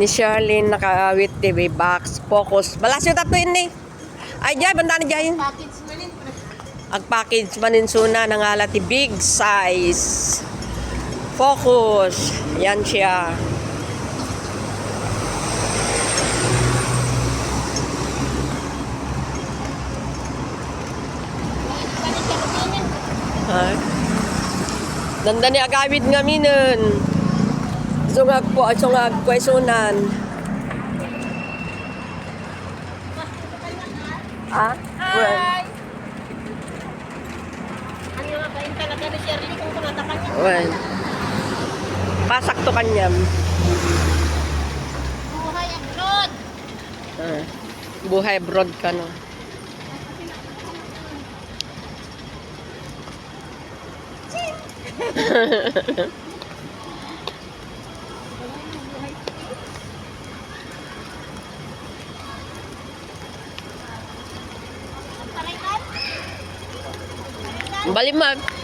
Ni Charlene naka-with TV box. Focus. Balas yung tato yun eh. Ay, dyan. Banda na dyan. Package mo rin. Ang package maninsuna ng alati big size. Focus. Yan siya. Ha? Danda ni agawid nga minun. Sungag po, sungag po, sunan. Ah? Well. Hi! Ano nga ba yung talaga ni Shirley kung kumatakan niya? Well. Pasak to kanyam. Buhay ang road! Ah. Buhay abroad ka no. Balimag.